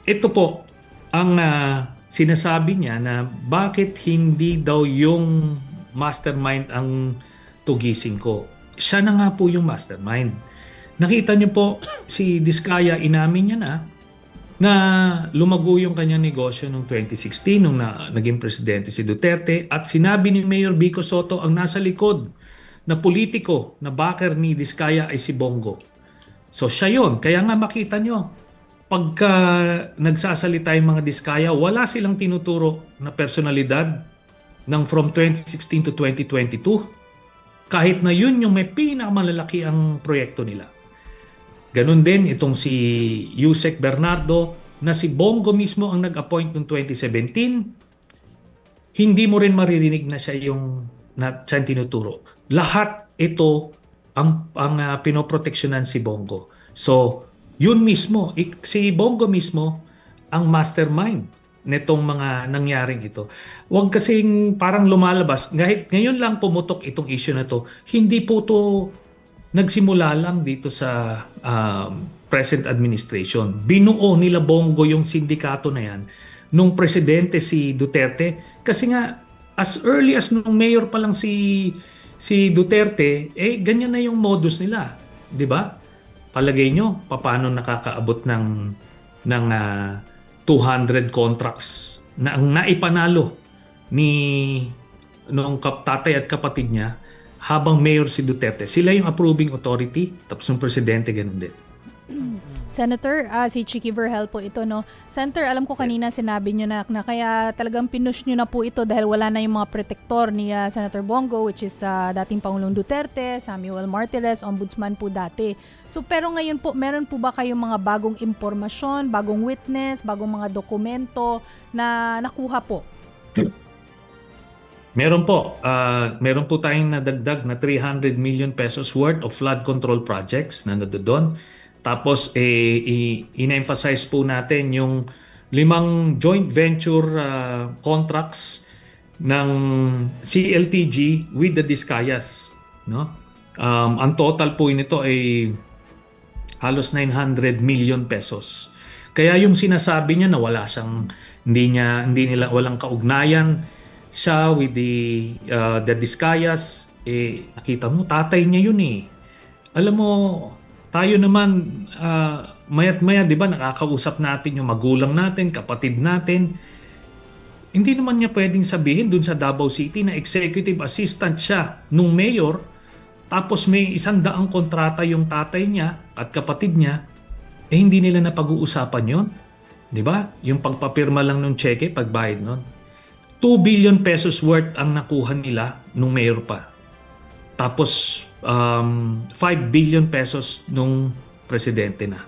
ito po ang sinasabi niya na bakit hindi daw yung mastermind ang tugising ko. Siya na nga po yung mastermind. Nakita niyo po si Diskaya, inamin niya na lumago yung kanyang negosyo noong 2016 nung naging presidente si Duterte, at sinabi ni Mayor Vico Soto ang nasa likod na politiko na backer ni Diskaya ay si Bongo. So siya yun. Kaya nga makita nyo, pagka nagsasalita yung mga Diskaya, wala silang tinuturo na personalidad ng from 2016 to 2022. Kahit na yun yung may pinakamalalaki ang proyekto nila. Ganun din itong si Yusek Bernardo, na si Bongo mismo ang nag-appoint noong 2017. Hindi mo rin maririnig na siya yung siya tinuturo. Lahat ito ang pinoproteksyonan si Bongo. So, yun mismo, si Bongo mismo ang mastermind netong mga nangyaring ito. Huwag kasing parang lumalabas. Ngayon lang pumutok itong issue na to. Hindi po to nagsimula lang dito sa present administration. Binuo nila Bongo yung sindikato na yan nung presidente si Duterte. Kasi nga, as early as nung mayor pa lang si Duterte, ganyan na yung modus nila. Di ba? Palagay nyo, paano nakakaabot ng 200 contracts na ang naipanalo ni noong tatay at kapatid niya habang mayor si Duterte. Sila yung approving authority, tapos yung presidente ganun din. Senator, si Chicky Verhel po ito, no? Senator, alam ko kanina sinabi nyo na kaya talagang pinush nyo na po ito dahil wala na yung mga protektor ni Senator Bongo, which is dating Pangulong Duterte, Samuel Martires, ombudsman po dati. So pero ngayon po, meron po ba kayong mga bagong impormasyon, bagong witness, bagong mga dokumento na nakuha po? Meron po. Meron po tayong nadagdag na 300 million pesos worth of flood control projects na nandoon. Tapos in-emphasize po natin yung 5 joint venture contracts ng CLTG with the Discayas, no? Ang total po nito ay halos 900 million pesos. Kaya yung sinasabi niya na wala siyang hindi nila walang kaugnayan siya with the Discayas, nakita mo tatay niya yun eh. Alam mo, tayo naman mayat maya 'di ba nakakausap natin yung magulang natin, kapatid natin. Hindi naman niya pwedeng sabihin dun sa Davao City na executive assistant siya nung mayor, tapos may 100 kontrata yung tatay niya at kapatid niya, hindi nila napag-uusapan yon, 'di ba? Yung pagpapirma lang ng cheque, pagbayad nun. 2 billion pesos worth ang nakuha nila nung mayor pa. Tapos 5 billion pesos nung presidente na.